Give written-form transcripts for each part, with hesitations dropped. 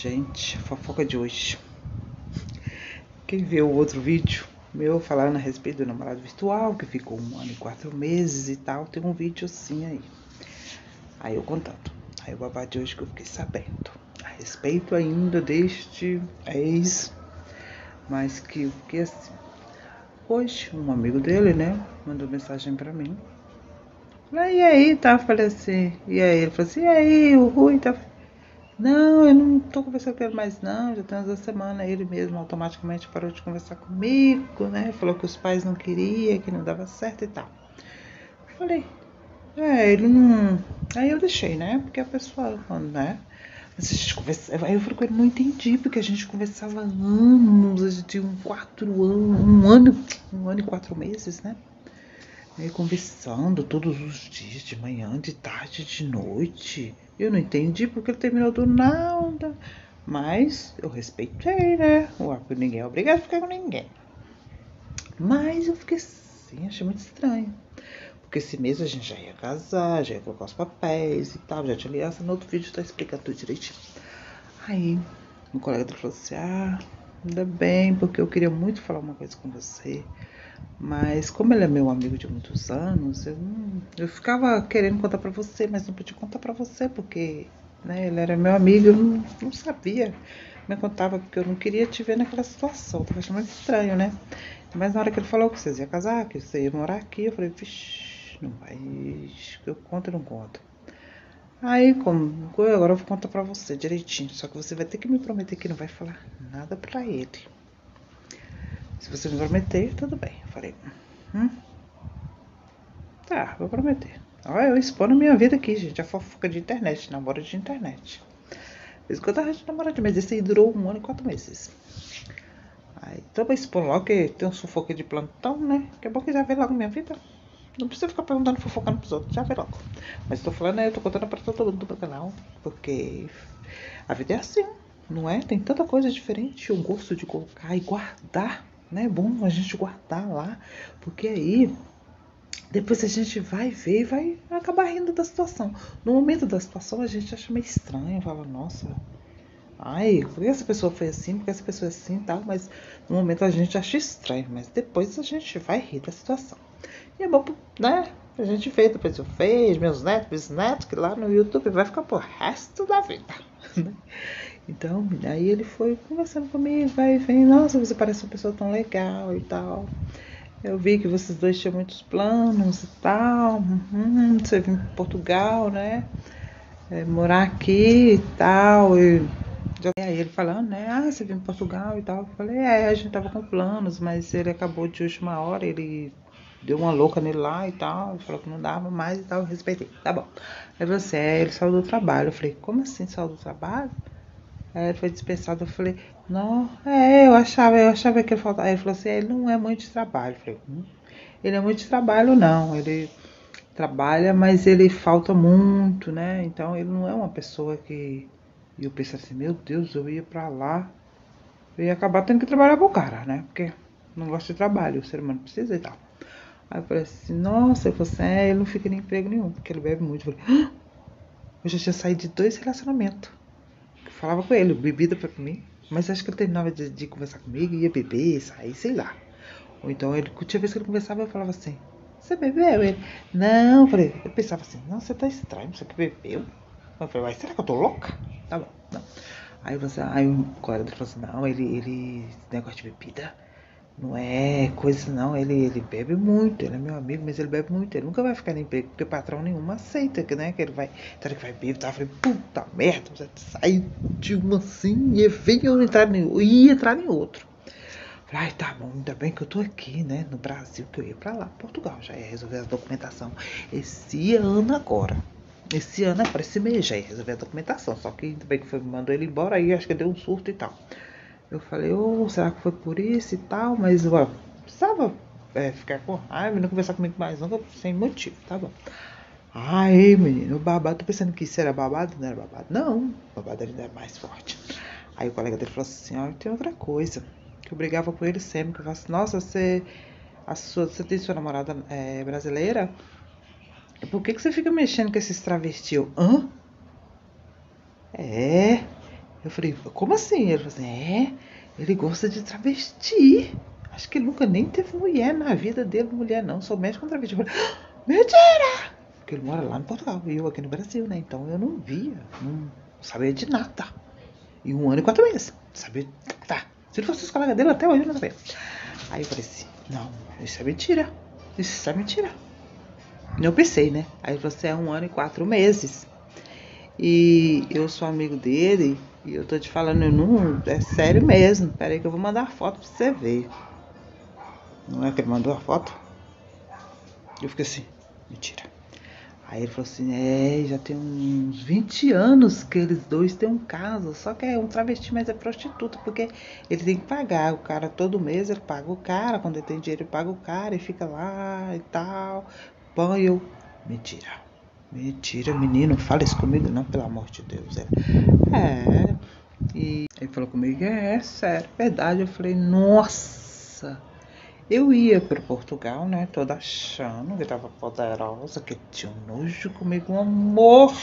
Gente, fofoca de hoje. Quem vê o outro vídeo meu falando a respeito do namorado virtual, que ficou 1 ano e 4 meses e tal, tem um vídeo assim aí. Aí eu contando. Aí o babado de hoje que eu fiquei sabendo. A respeito ainda deste ex, mas que eu fiquei assim. Hoje, um amigo dele, né, mandou mensagem pra mim. Falei, e aí, tá? Falei assim, e aí? Ele falou assim, e aí, o Rui tá... Não, eu não tô conversando com ele mais não, já tem umas 2 semanas, ele mesmo automaticamente parou de conversar comigo, né? Falou que os pais não queriam, que não dava certo e tal. Falei, ele não... Aí eu deixei, né? Porque a pessoa, né? A gente conversa... Aí eu falei com ele, não entendi, porque a gente conversava anos, a gente tinha 4 anos, um ano e 4 meses, né? Aí conversando todos os dias, de manhã, de tarde, de noite. Eu não entendi porque ele terminou do nada. Mas eu respeitei, né? Ninguém é obrigado a ficar com ninguém. Mas eu fiquei assim, achei muito estranho. Porque esse mês a gente já ia casar, já ia colocar os papéis e tal, já tinha aliança. No outro vídeo tá explicando tudo direitinho. Aí, um colega dele falou assim, ainda bem, porque eu queria muito falar uma coisa com você. Mas como ele é meu amigo de muitos anos, eu ficava querendo contar pra você, mas não podia contar pra você, porque né, ele era meu amigo, eu não sabia. Me contava porque eu não queria te ver naquela situação, tava achando muito estranho, né? Mas na hora que ele falou que vocês iam casar, que você ia morar aqui, eu falei, vixi, não vai, que eu conto e não conto. Aí, como agora eu vou contar pra você direitinho, só que você vai ter que me prometer que não vai falar nada pra ele. Se você me prometer, tudo bem. Eu falei, tá, vou prometer. Olha, eu expondo minha vida aqui, gente. A fofoca de internet, namoro de internet. Por que eu tava de namoro de meses. Esse aí durou 1 ano e 4 meses. Aí, tô pra expor logo que tem um fofoca de plantão, né? Que é bom que já vê logo minha vida. Não precisa ficar perguntando, fofocando pros outros. Já vê logo. Mas tô falando, eu tô contando pra todo mundo do meu canal. Porque a vida é assim, não é? Tem tanta coisa diferente. O gosto de colocar e guardar, né? É bom a gente guardar lá. Porque aí... depois a gente vai ver e vai acabar rindo da situação. No momento da situação a gente acha meio estranho, fala, nossa, ai, por que essa pessoa foi assim, por que essa pessoa é assim e tal, mas no momento a gente acha estranho, mas depois a gente vai rir da situação. E é bom, né? A gente vê, depois eu vejo, meus netos, bisnetos, que lá no YouTube vai ficar pro resto da vida. Então, aí ele foi conversando comigo, vai e vem, nossa, você parece uma pessoa tão legal e tal. Eu vi que vocês dois tinham muitos planos e tal. Você vir para Portugal, né? Morar aqui e tal. E aí ele falando, né? Você vem para Portugal e tal. Eu falei, a gente tava com planos, mas ele acabou de última hora, ele deu uma louca nele lá e tal. Falou que não dava mais e tal. Eu respeitei. Tá bom. Aí você, ele saiu do trabalho. Eu falei, como assim saiu do trabalho? Aí ele foi dispensado, eu falei, não, eu achava que ele faltava. Aí ele falou assim, ele não é muito de trabalho. Eu falei, ele é muito de trabalho não, ele trabalha, mas ele falta muito, né? Então ele não é uma pessoa que... E eu pensei assim, meu Deus, eu ia pra lá, eu ia acabar tendo que trabalhar pro cara, né? Porque não gosta de trabalho, o ser humano precisa e tal. Aí eu falei assim, nossa, eu falei assim, ele não fica em emprego nenhum, porque ele bebe muito. Eu falei, eu já tinha saído de 2 relacionamentos. Falava com ele, bebida pra mim. Mas acho que ele terminava de conversar comigo, ia beber, sair, sei lá. Ou então ele, tinha vez que ele conversava, eu falava assim, você bebeu? Ele, não, eu pensava assim, não, você tá estranho, você que bebeu. Eu falei, mas será que eu tô louca? Tá bom, não. Aí o colega dele falou assim, não, ele, esse negócio de bebida não é coisa não, ele bebe muito, ele é meu amigo, mas ele bebe muito, ele nunca vai ficar em emprego, porque patrão nenhum aceita, que, né, que ele vai, então ele vai beber, tá? Eu falei, puta merda, já sai de uma assim, e ia entrar em outro. Falei, ai, tá bom, ainda bem que eu tô aqui, né, no Brasil, que eu ia pra lá, Portugal, já ia resolver a documentação esse ano agora. Esse ano, para esse mês, já ia resolver a documentação, só que ainda bem que foi, mandou ele embora, aí acho que deu um surto e tal. Eu falei, será que foi por isso e tal? Mas eu precisava ficar com raiva e não conversar comigo mais não, sem motivo, tá bom. Aí, menino, o babado, tô pensando que isso era babado, não era babado. Não, o babado ainda é mais forte. Aí o colega dele falou assim, tem outra coisa. Que eu brigava com ele sempre, que eu falava assim, nossa, você tem sua namorada brasileira? Por que você fica mexendo com esses travestis? Hã? Eu falei, como assim? Ele falou assim, ele gosta de travesti. Acho que ele nunca nem teve mulher na vida dele, mulher não, sou médico com travesti. Eu falei, mentira! Porque ele mora lá no Portugal e eu aqui no Brasil, né? Então eu não via, não sabia de nada. E 1 ano e 4 meses, sabia? Tá. Se ele fosse os colegas dele, até hoje eu não sabia. Aí eu falei assim, não, isso é mentira. Isso é mentira. E eu pensei, né? Aí ele falou assim, é 1 ano e 4 meses. E eu sou amigo dele e eu tô te falando, eu não, é sério mesmo. Pera aí que eu vou mandar a foto pra você ver. Não é que ele mandou a foto? Eu fiquei assim, mentira. Aí ele falou assim, já tem uns 20 anos que eles dois têm um caso, só que é um travesti, mas é prostituta, porque ele tem que pagar o cara todo mês, ele paga o cara, quando ele tem dinheiro ele paga o cara e fica lá e tal. Bom, eu, mentira, mentira, menino, não fala isso comigo não, pelo amor de Deus. E ele falou comigo, sério, verdade. Eu falei, nossa. Eu ia para Portugal, né, toda achando que tava poderosa, que tinha um nojo comigo, um amor,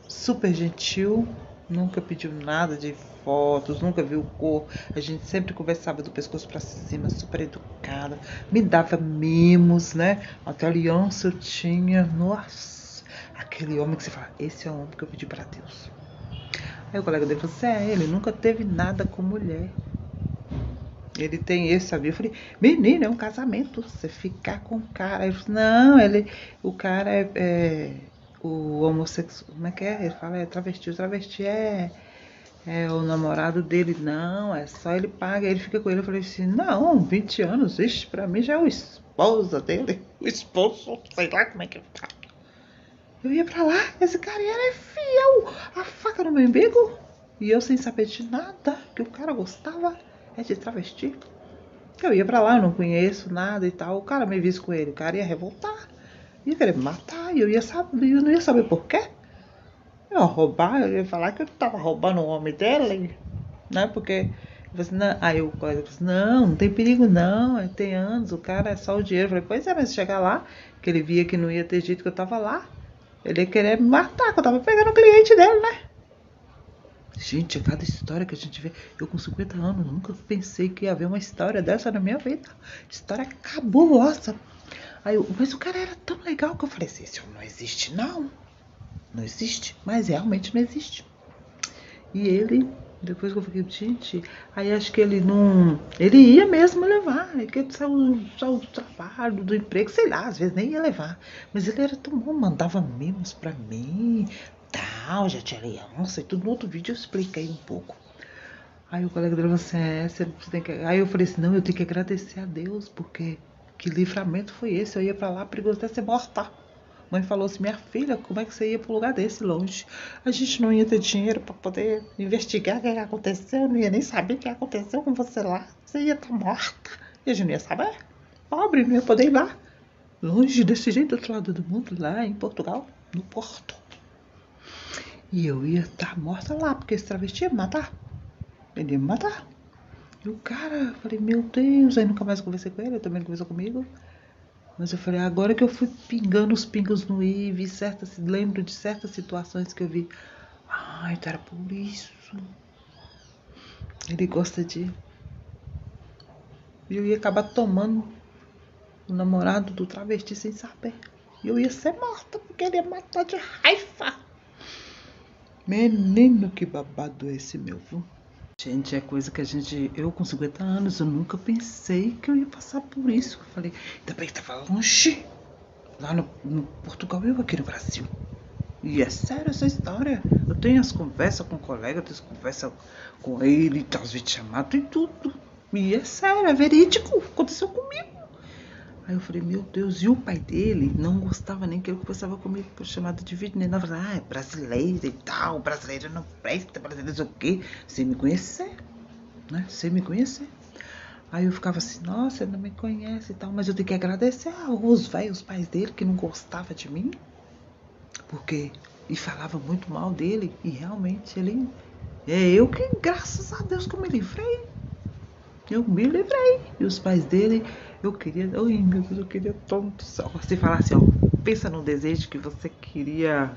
super gentil, nunca pediu nada de fotos, nunca viu cor, a gente sempre conversava do pescoço para cima, super educada, me dava mimos, né, até aliança eu tinha, nossa, aquele homem que você fala, esse é o homem que eu pedi para Deus. Aí o colega dele falou assim, ele nunca teve nada com mulher. Ele tem esse, sabia? Eu falei, menina, é um casamento. Você ficar com o cara. Ele falou, não, o cara é o homossexual. Como é que é? Ele fala, é travesti. O travesti é o namorado dele. Não, é só ele paga. Ele fica com ele. Eu falei assim, não, 20 anos. Ixi, pra mim já é o esposa dele. O esposo, sei lá como é que eu falo. Eu ia pra lá, esse cara era fiel. A faca no meu umbigo. E eu sem saber de nada, que o cara gostava de travesti. Eu ia pra lá, eu não conheço nada e tal. O cara me visse com ele, o cara ia revoltar. Ia querer me matar, e eu não ia saber por quê. Eu ia roubar, eu ia falar que eu tava roubando o homem dele, né? Porque assim, não, aí o colega disse, não tem perigo não, tem anos, o cara é só o dinheiro. Eu falei, pois é, mas se chegar lá, que ele via que não ia ter jeito que eu tava lá, ele ia querer me matar, que eu tava pegando o cliente dele, né? Gente, cada história que a gente vê, eu com 50 anos nunca pensei que ia haver uma história dessa na minha vida. História cabulosa. Mas o cara era tão legal que eu falei assim, esse homem não existe não. Não existe, mas realmente não existe. E ele, depois que eu fiquei, gente, aí acho que ele não. Ele ia mesmo levar, ele saiu do trabalho, do emprego, sei lá, às vezes nem ia levar. Mas ele era tão bom, mandava mimos pra mim, tal, já tinha aliança e tudo. No outro vídeo eu expliquei um pouco. Aí o colega dele falou assim, você tem que. Aí eu falei assim, não, eu tenho que agradecer a Deus, porque que livramento foi esse? Eu ia pra lá, perigoso até ser morta. Mãe falou assim, minha filha, como é que você ia para um lugar desse longe? A gente não ia ter dinheiro para poder investigar o que aconteceu, não ia nem saber o que aconteceu com você lá. Você ia estar morta. E a gente não ia saber. Pobre, não ia poder ir lá. Longe desse jeito, do outro lado do mundo, lá em Portugal, no Porto. E eu ia estar morta lá, porque esse travesti ia me matar. Ele ia me matar. E o cara, eu falei, meu Deus, aí nunca mais conversei com ele, ele também não conversou comigo. Mas eu falei, agora que eu fui pingando os pingos no i, lembro de certas situações que eu vi. Então era por isso. Ele gosta de. E eu ia acabar tomando o namorado do travesti sem saber. E eu ia ser morta porque ele ia matar de raiva. Menino, que babado é esse meu, viu? Gente, é coisa que eu com 50 anos, eu nunca pensei que eu ia passar por isso. Eu falei, ainda bem que tava longe, lá no Portugal e eu aqui no Brasil. E é sério essa história. Eu tenho as conversas com o colega, eu tenho as conversas com ele, tá os vídeos chamados e tudo. E é sério, é verídico, aconteceu comigo. Aí eu falei, meu Deus, e o pai dele não gostava nem que ele conversava comigo por chamada de vídeo, né? Na verdade, é brasileira e tal, brasileira não presta, brasileira não sei o quê, sem me conhecer, né? Sem me conhecer. Aí eu ficava assim, nossa, ele não me conhece e tal, mas eu tenho que agradecer aos velhos, os pais dele, que não gostavam de mim, porque e falava muito mal dele, e realmente ele eu que, graças a Deus, que eu me livrei. Eu me livrei. E os pais dele, eu queria, ai meu Deus, eu queria tanto. Se falar assim, ó, pensa num desejo que você queria.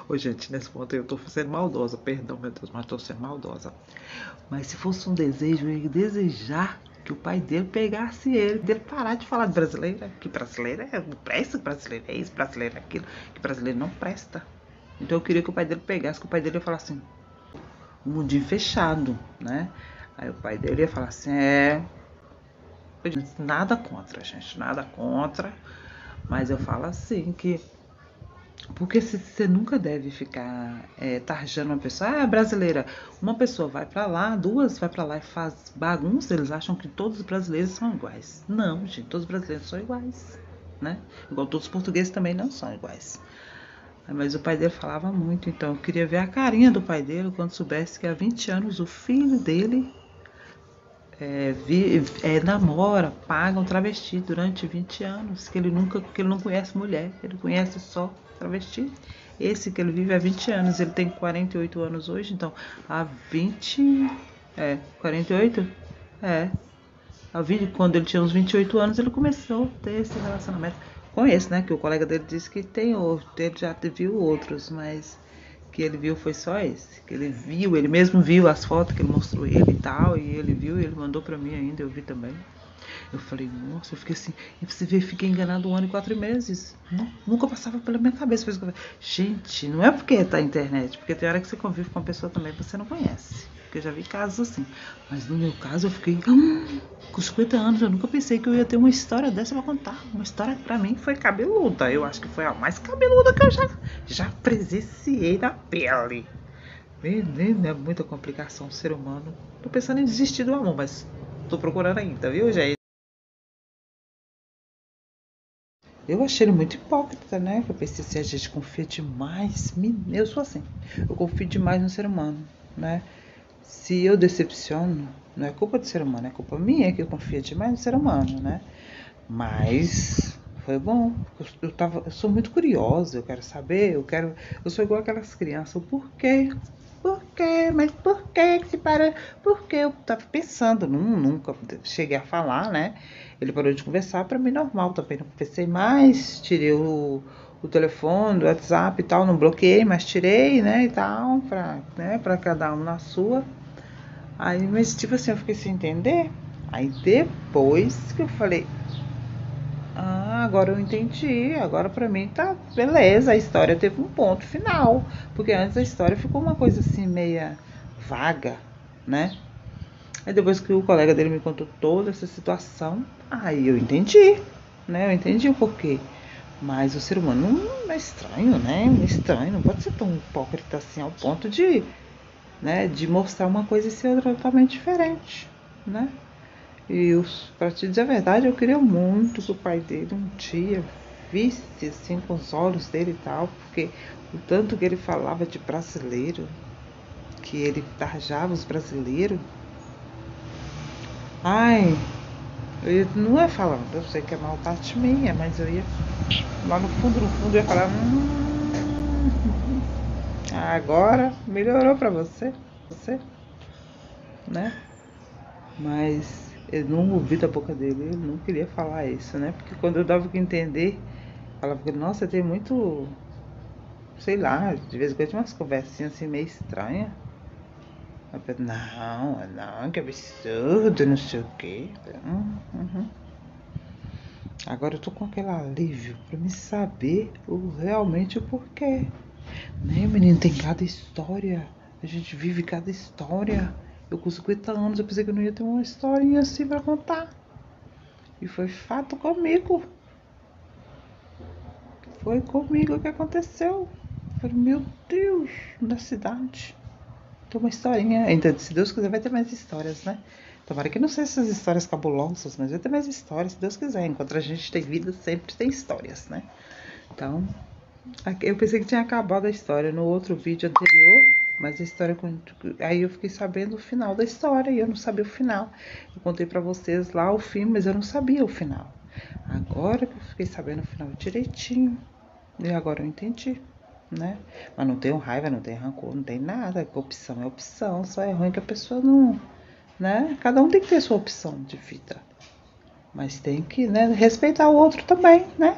Ô, gente, nesse ponto eu tô sendo maldosa, perdão, meu Deus, mas tô sendo maldosa. Mas se fosse um desejo, eu ia desejar que o pai dele pegasse ele, dele parar de falar de brasileira, que brasileira não presta, que brasileira é isso, brasileira é aquilo, que brasileiro não presta. Então eu queria que o pai dele pegasse, que o pai dele ia falar assim, um mundinho fechado, né? Aí o pai dele ia falar assim, nada contra, gente, nada contra, mas eu falo assim que porque você nunca deve ficar tarjando uma pessoa, brasileira. Uma pessoa vai pra lá, duas vai pra lá e faz bagunça, eles acham que todos os brasileiros são iguais. Não, gente, todos os brasileiros são iguais, né? Igual todos os portugueses também não são iguais. Mas o pai dele falava muito, então eu queria ver a carinha do pai dele quando soubesse que há 20 anos o filho dele namora, paga um travesti durante 20 anos, que ele não conhece mulher, ele conhece só travesti. Esse que ele vive há 20 anos, ele tem 48 anos hoje, então há 48? É. Quando ele tinha uns 28 anos, ele começou a ter esse relacionamento com esse, né? Que o colega dele disse que tem outro, ele já viu outros, mas que ele viu foi só esse. Que ele mesmo viu as fotos que ele mostrou ele e tal, e ele viu e ele mandou pra mim ainda, eu vi também. Eu falei, nossa, eu fiquei assim, e você vê, fiquei enganado 1 ano e 4 meses. Nunca passava pela minha cabeça. Por isso que eu falei, gente, não é porque tá na internet, porque tem hora que você convive com uma pessoa também que você não conhece. Porque eu já vi casos assim. Mas no meu caso eu fiquei, com 50 anos, eu nunca pensei que eu ia ter uma história dessa pra contar. Uma história que pra mim foi cabeluda. Eu acho que foi a mais cabeluda que eu já presenciei na pele. Menina, é muita complicação o ser humano. Tô pensando em desistir do amor, mas tô procurando ainda, viu, gente? Eu achei ele muito hipócrita, né? Eu pensei assim, a gente confia demais. Eu sou assim. Eu confio demais no ser humano, né? Se eu decepciono, não é culpa do ser humano, é culpa minha que eu confio demais no ser humano, né? Mas foi bom. Eu sou muito curiosa, eu quero saber, eu sou igual aquelas crianças, o porquê? Por quê? Mas por que se para? Porque eu tava pensando, nunca cheguei a falar, né? Ele parou de conversar, pra mim normal também, não conversei mais, tirei o telefone, o WhatsApp e tal, não bloqueei, mas tirei, né, e tal, pra cada um na sua. Aí, mas tipo assim, eu fiquei sem entender. Aí depois que eu falei, agora eu entendi, agora pra mim tá beleza, a história teve um ponto final. Porque antes a história ficou uma coisa assim, meia vaga, né? Aí depois que o colega dele me contou toda essa situação, aí eu entendi, né? Eu entendi o porquê. Mas o ser humano não é estranho, né? É estranho, não pode ser tão hipócrita assim ao ponto de mostrar uma coisa e ser totalmente diferente, né? E pra te dizer a verdade, eu queria muito que o pai dele um dia visse assim com os olhos dele e tal, porque o tanto que ele falava de brasileiro, que ele tarjava os brasileiros, ai, não é falando, eu sei que é mal parte minha, mas eu ia lá no fundo, eu ia falar, agora melhorou pra você, né? Mas eu não ouvi da boca dele, ele não queria falar isso, né? Porque quando eu dava que entender, falava que, nossa, tem muito, sei lá, de vez em quando tinha umas conversinhas assim meio estranhas. Eu falei, não, que absurdo, não sei o quê. Agora eu tô com aquele alívio pra me saber realmente o porquê. Né, menino, tem cada história. A gente vive cada história. Eu com 50 anos, eu pensei que eu não ia ter uma historinha assim pra contar. E foi fato comigo. Foi comigo que aconteceu. Eu falei, meu Deus, na cidade. Tem uma historinha. Ainda, se Deus quiser, vai ter mais histórias, né? Tomara que não sejam essas histórias cabulosas, mas vai ter mais histórias, se Deus quiser. Enquanto a gente tem vida, sempre tem histórias, né? Então, eu pensei que tinha acabado a história no outro vídeo anterior, mas a história. Aí eu fiquei sabendo o final da história e eu não sabia o final. Eu contei pra vocês lá o fim, mas eu não sabia o final. Agora que eu fiquei sabendo o final direitinho, e agora eu entendi, né? Mas não tenho raiva, não tenho rancor, não tem nada. Opção é opção, só é ruim que a pessoa não, né? Cada um tem que ter sua opção de vida, mas tem que, né, respeitar o outro também, né?